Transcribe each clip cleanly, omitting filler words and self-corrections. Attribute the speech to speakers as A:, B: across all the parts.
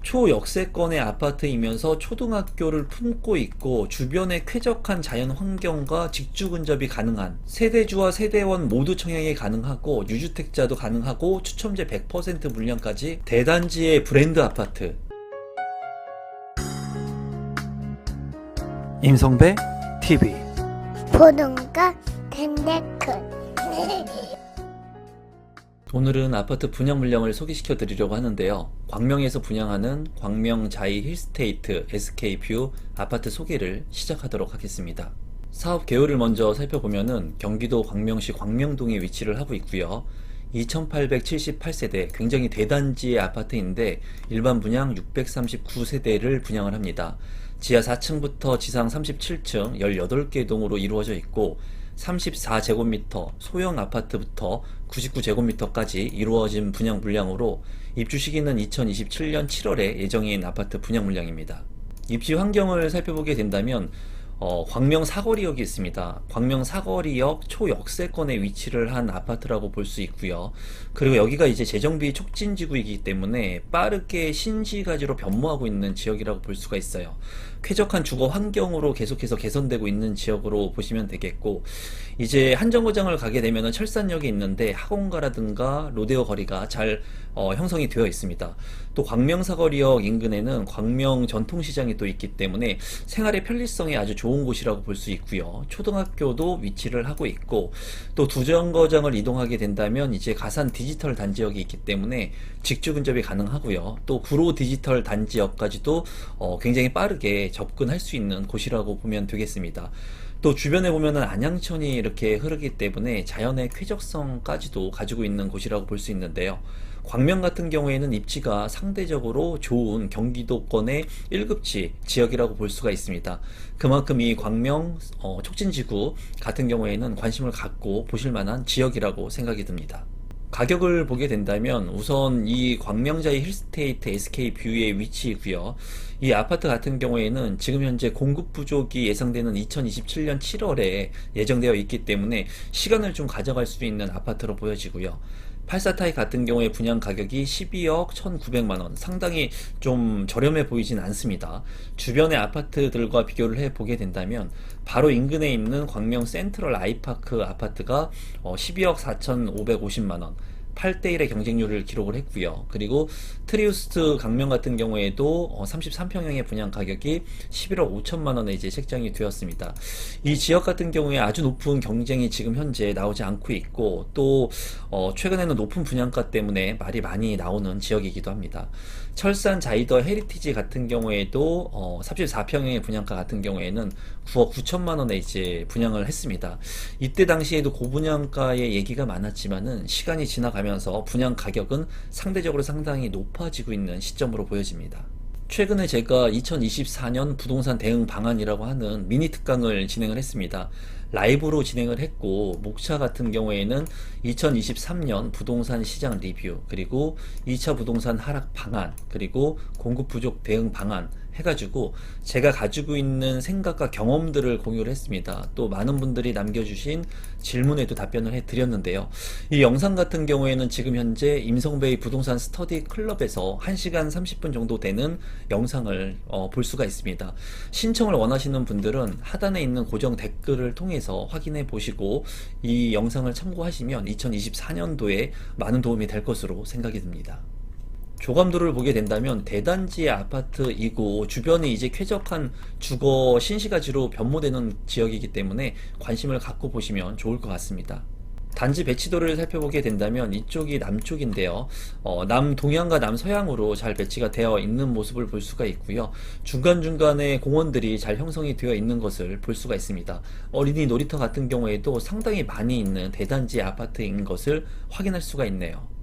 A: 초역세권의 아파트이면서 초등학교를 품고 있고 주변에 쾌적한 자연 환경과 직주 근접이 가능한 세대주와 세대원 모두 청약이 가능하고 유주택자도 가능하고 추첨제 100% 물량까지 대단지의 브랜드 아파트. 임성배 TV
B: 보동과 댄데크
A: 오늘은 아파트 분양 물량을 소개시켜 드리려고 하는데요. 광명에서 분양하는 광명자이 힐스테이트 SK뷰 아파트 소개를 시작하도록 하겠습니다. 사업 개요를 먼저 살펴보면은 경기도 광명시 광명동에 위치를 하고 있고요. 2878세대 굉장히 대단지의 아파트인데 일반 분양 639세대를 분양을 합니다. 지하 4층부터 지상 37층 18개 동으로 이루어져 있고 34제곱미터 소형 아파트부터 99제곱미터까지 이루어진 분양 물량으로 입주 시기는 2027년 7월에 예정인 아파트 분양 물량입니다. 입지 환경을 살펴보게 된다면 광명 사거리역이 있습니다. 광명 사거리역 초역세권에 위치를 한 아파트라고 볼 수 있고요. 그리고 여기가 이제 재정비 촉진지구이기 때문에 빠르게 신지가지로 변모하고 있는 지역이라고 볼 수가 있어요. 쾌적한 주거 환경으로 계속해서 개선되고 있는 지역으로 보시면 되겠고, 이제 한정거장을 가게 되면 철산역이 있는데 학원가라든가 로데오 거리가 잘 형성이 되어 있습니다. 또 광명사거리역 인근에는 광명 전통시장이 또 있기 때문에 생활의 편리성이 아주 좋은 곳이라고 볼 수 있고요. 초등학교도 위치를 하고 있고, 또 두정거장을 이동하게 된다면 이제 가산 디지털 단지역이 있기 때문에 직주 근접이 가능하고요. 또 구로 디지털 단지역까지도 굉장히 빠르게 접근할 수 있는 곳이라고 보면 되겠습니다. 또 주변에 보면은 안양천이 이렇게 흐르기 때문에 자연의 쾌적성까지도 가지고 있는 곳이라고 볼 수 있는데요. 광명 같은 경우에는 입지가 상대적으로 좋은 경기도권의 1급지 지역이라고 볼 수가 있습니다. 그만큼 이 광명 촉진지구 같은 경우에는 관심을 갖고 보실 만한 지역이라고 생각이 듭니다. 가격을 보게 된다면 우선 이 광명자이 힐스테이트 SK뷰의 위치이고요. 이 아파트 같은 경우에는 지금 현재 공급 부족이 예상되는 2027년 7월에 예정되어 있기 때문에 시간을 좀 가져갈 수 있는 아파트로 보여지고요. 84타입 같은 경우에 분양 가격이 12억 1,900만원, 상당히 좀 저렴해 보이진 않습니다. 주변의 아파트들과 비교를 해보게 된다면 바로 인근에 있는 광명 센트럴 아이파크 아파트가 12억 4,550만원, 8대1의 경쟁률을 기록을 했고요. 그리고 트리우스트 강명 같은 경우에도 33평형의 분양 가격이 11억 5천만원에 이제 책정이 되었습니다. 이 지역 같은 경우에 아주 높은 경쟁이 지금 현재 나오지 않고 있고, 또 최근에는 높은 분양가 때문에 말이 많이 나오는 지역이기도 합니다. 철산 자이더 헤리티지 같은 경우에도 34평형의 분양가 같은 경우에는 9억 9천만원에 이제 분양을 했습니다. 이때 당시에도 고분양가의 얘기가 많았지만은 시간이 지나가면서 분양 가격은 상대적으로 상당히 높아지고 있는 시점으로 보여집니다. 최근에 제가 2024년 부동산 대응 방안이라고 하는 미니 특강을 진행을 했습니다. 라이브로 진행을 했고, 목차 같은 경우에는 2023년 부동산 시장 리뷰, 그리고 2차 부동산 하락 방안, 그리고 공급 부족 대응 방안 해가지고 제가 가지고 있는 생각과 경험들을 공유를 했습니다. 또 많은 분들이 남겨주신 질문에도 답변을 해드렸는데요. 이 영상 같은 경우에는 지금 현재 임성배의 부동산 스터디 클럽에서 1시간 30분 정도 되는 영상을 볼 수가 있습니다. 신청을 원하시는 분들은 하단에 있는 고정 댓글을 통해서 확인해 보시고 이 영상을 참고하시면 2024년도에 많은 도움이 될 것으로 생각이 듭니다. 조감도를 보게 된다면 대단지의 아파트이고 주변이 이제 쾌적한 주거 신시가지로 변모되는 지역이기 때문에 관심을 갖고 보시면 좋을 것 같습니다. 단지 배치도를 살펴보게 된다면 이쪽이 남쪽인데요. 남동향과 남서향으로 잘 배치가 되어 있는 모습을 볼 수가 있고요. 중간중간에 공원들이 잘 형성이 되어 있는 것을 볼 수가 있습니다. 어린이 놀이터 같은 경우에도 상당히 많이 있는 대단지 아파트인 것을 확인할 수가 있네요.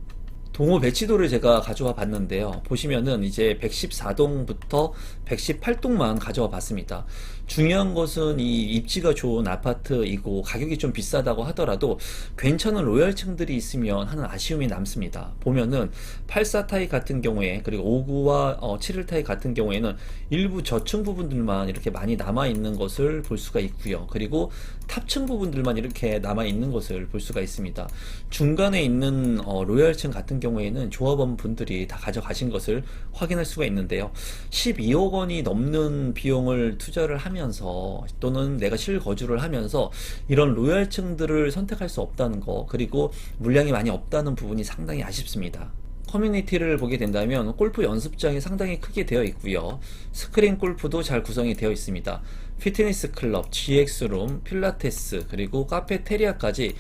A: 동호 배치도를 제가 가져와 봤는데요. 보시면은 이제 114동부터 118동만 가져와 봤습니다. 중요한 것은 이 입지가 좋은 아파트이고 가격이 좀 비싸다고 하더라도 괜찮은 로열층들이 있으면 하는 아쉬움이 남습니다. 보면은 84타입 같은 경우에, 그리고 59와 71타입 같은 경우에는 일부 저층 부분들만 이렇게 많이 남아 있는 것을 볼 수가 있고요. 그리고 탑층 부분들만 이렇게 남아 있는 것을 볼 수가 있습니다. 중간에 있는 로열층 같은 경우에는 조합원 분들이 다 가져가신 것을 확인할 수가 있는데요. 12억 원이 넘는 비용을 투자를 하면서 또는 내가 실거주를 하면서 이런 로얄층들을 선택할 수 없다는 거, 그리고 물량이 많이 없다는 부분이 상당히 아쉽습니다. 커뮤니티를 보게 된다면 골프 연습장이 상당히 크게 되어 있고요. 스크린 골프도 잘 구성이 되어 있습니다. 피트니스 클럽, GX룸, 필라테스, 그리고 카페테리아까지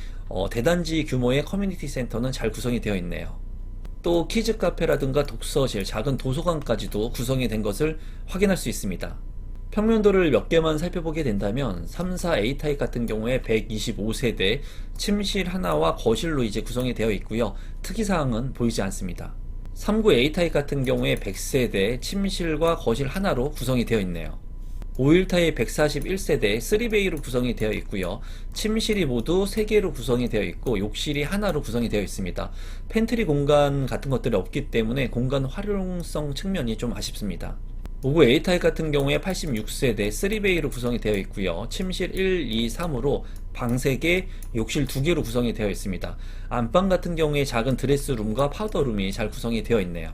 A: 대단지 규모의 커뮤니티 센터는 잘 구성이 되어 있네요. 또 키즈 카페라든가 독서실, 작은 도서관까지도 구성이 된 것을 확인할 수 있습니다. 평면도를 몇 개만 살펴보게 된다면 3, 4 A타입 같은 경우에 125세대, 침실 하나와 거실로 이제 구성이 되어 있고요. 특이사항은 보이지 않습니다. 39 A타입 같은 경우에 100세대, 침실과 거실 하나로 구성이 되어 있네요. 51타입 141세대 3베이로 구성이 되어 있고요. 침실이 모두 3개로 구성이 되어 있고 욕실이 하나로 구성이 되어 있습니다. 팬트리 공간 같은 것들이 없기 때문에 공간 활용성 측면이 좀 아쉽습니다. 59 A타입 같은 경우에 86세대 3베이로 구성이 되어 있고요. 침실 1, 2, 3으로 방 3개, 욕실 2개로 구성이 되어 있습니다. 안방 같은 경우에 작은 드레스룸과 파우더룸이 잘 구성이 되어 있네요.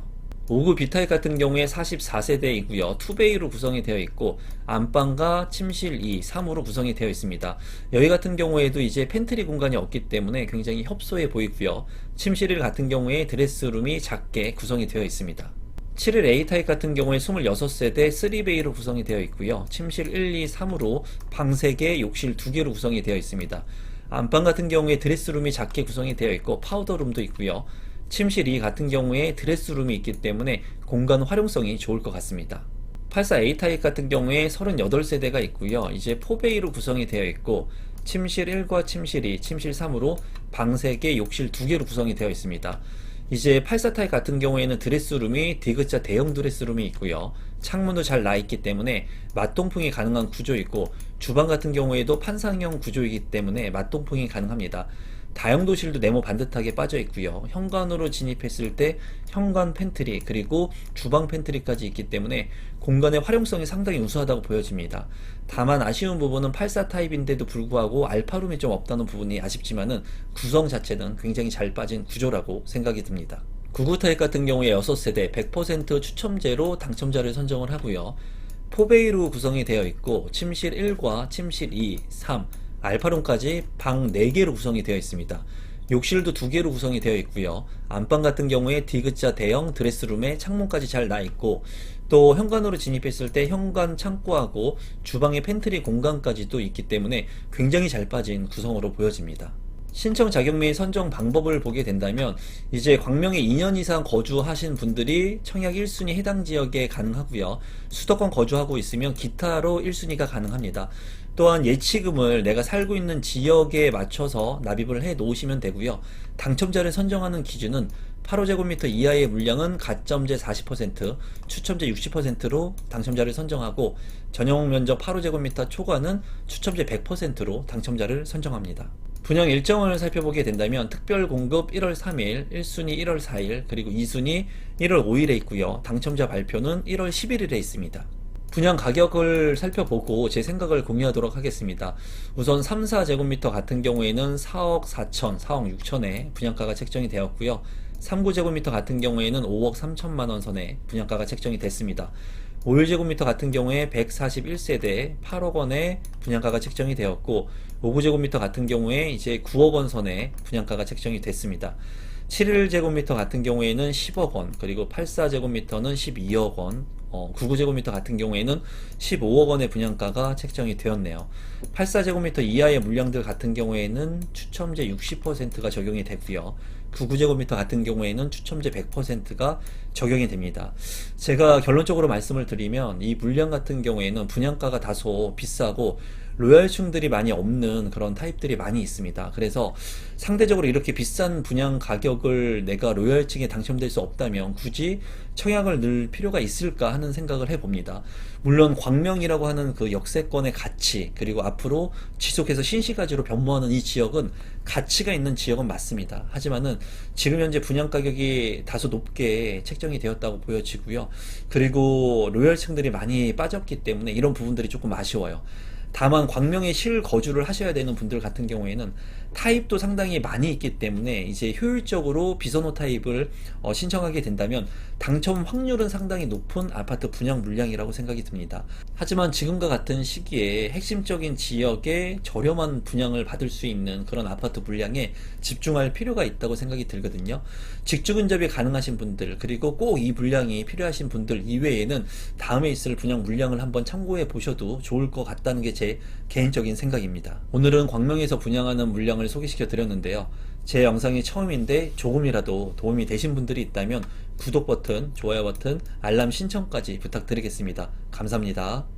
A: 59 B타입 같은 경우에 44세대이고요. 2베이로 구성이 되어 있고 안방과 침실 2, 3으로 구성이 되어 있습니다. 여기 같은 경우에도 이제 팬트리 공간이 없기 때문에 굉장히 협소해 보이고요. 침실 1 같은 경우에 드레스룸이 작게 구성이 되어 있습니다. 71 A타입 같은 경우에 26세대 3베이로 구성이 되어 있고요. 침실 1, 2, 3으로 방 3개, 욕실 2개로 구성이 되어 있습니다. 안방 같은 경우에 드레스룸이 작게 구성이 되어 있고 파우더룸도 있고요. 침실 2 같은 경우에 드레스룸이 있기 때문에 공간 활용성이 좋을 것 같습니다. 84 A타입 같은 경우에 38세대가 있고요. 이제 4베이로 구성이 되어 있고 침실 1과 침실 2, 침실 3으로 방 3개, 욕실 2개로 구성이 되어 있습니다. 이제 84타입 같은 경우에는 드레스룸이 디귿자 대형 드레스룸이 있고요. 창문도 잘 나있기 때문에 맞동풍이 가능한 구조이고 주방 같은 경우에도 판상형 구조이기 때문에 맞동풍이 가능합니다. 다용도실도 네모 반듯하게 빠져 있고요. 현관으로 진입했을 때 현관 팬트리 그리고 주방 팬트리까지 있기 때문에 공간의 활용성이 상당히 우수하다고 보여집니다. 다만 아쉬운 부분은 84 타입인데도 불구하고 알파룸이 좀 없다는 부분이 아쉽지만은 구성 자체는 굉장히 잘 빠진 구조라고 생각이 듭니다. 99 타입 같은 경우에 6세대 100% 추첨제로 당첨자를 선정을 하고요. 4베이로 구성이 되어 있고 침실 1과 침실 2, 3, 알파룸까지 방 4개로 구성이 되어 있습니다. 욕실도 2개로 구성이 되어 있고요. 안방 같은 경우에 디귿자 대형 드레스룸에 창문까지 잘 나있고 또 현관으로 진입했을 때 현관 창고하고 주방의 팬트리 공간까지도 있기 때문에 굉장히 잘 빠진 구성으로 보여집니다. 신청 자격 및 선정 방법을 보게 된다면 이제 광명에 2년 이상 거주하신 분들이 청약 1순위 해당 지역에 가능하고요. 수도권 거주하고 있으면 기타로 1순위가 가능합니다. 또한 예치금을 내가 살고 있는 지역에 맞춰서 납입을 해 놓으시면 되고요. 당첨자를 선정하는 기준은 8호제곱미터 이하의 물량은 가점제 40%, 추첨제 60%로 당첨자를 선정하고 전용 면적 8호제곱미터 초과는 추첨제 100%로 당첨자를 선정합니다. 분양 일정을 살펴보게 된다면 특별 공급 1월 3일, 1순위 1월 4일, 그리고 2순위 1월 5일에 있고요. 당첨자 발표는 1월 11일에 있습니다. 분양 가격을 살펴보고 제 생각을 공유하도록 하겠습니다. 우선 3, 4제곱미터 같은 경우에는 4억 4천, 4억 6천에 분양가가 책정이 되었고요. 3, 9제곱미터 같은 경우에는 5억 3천만원 선에 분양가가 책정이 됐습니다. 5, 1제곱미터 같은 경우에 141세대 8억원에 분양가가 책정이 되었고 5, 9제곱미터 같은 경우에 이제 9억원 선에 분양가가 책정이 됐습니다. 7제곱미터 같은 경우에는 10억원, 그리고 84제곱미터는 12억원, 99제곱미터 같은 경우에는 15억원의 분양가가 책정이 되었네요. 84제곱미터 이하의 물량들 같은 경우에는 추첨제 60%가 적용이 되고요. 99제곱미터 같은 경우에는 추첨제 100%가 적용이 됩니다. 제가 결론적으로 말씀을 드리면 이 물량 같은 경우에는 분양가가 다소 비싸고 로얄층들이 많이 없는 그런 타입들이 많이 있습니다. 그래서 상대적으로 이렇게 비싼 분양 가격을 내가 로얄층에 당첨될 수 없다면 굳이 청약을 넣을 필요가 있을까 하는 생각을 해봅니다. 물론 광명이라고 하는 그 역세권의 가치, 그리고 앞으로 지속해서 신시가지로 변모하는 이 지역은 가치가 있는 지역은 맞습니다. 하지만은 지금 현재 분양 가격이 다소 높게 책정이 되었다고 보여지고요. 그리고 로얄층들이 많이 빠졌기 때문에 이런 부분들이 조금 아쉬워요. 다만 광명에 실거주를 하셔야 되는 분들 같은 경우에는 타입도 상당히 많이 있기 때문에 이제 효율적으로 비선호 타입을 신청하게 된다면 당첨 확률은 상당히 높은 아파트 분양 물량이라고 생각이 듭니다. 하지만 지금과 같은 시기에 핵심적인 지역에 저렴한 분양을 받을 수 있는 그런 아파트 물량에 집중할 필요가 있다고 생각이 들거든요. 직주 근접이 가능하신 분들, 그리고 꼭 이 물량이 필요하신 분들 이외에는 다음에 있을 분양 물량을 한번 참고해 보셔도 좋을 것 같다는 게 제 개인적인 생각입니다. 오늘은 광명에서 분양하는 물량을 소개시켜 드렸는데요. 제 영상이 처음인데 조금이라도 도움이 되신 분들이 있다면 구독 버튼, 좋아요 버튼, 알람 신청까지 부탁드리겠습니다. 감사합니다.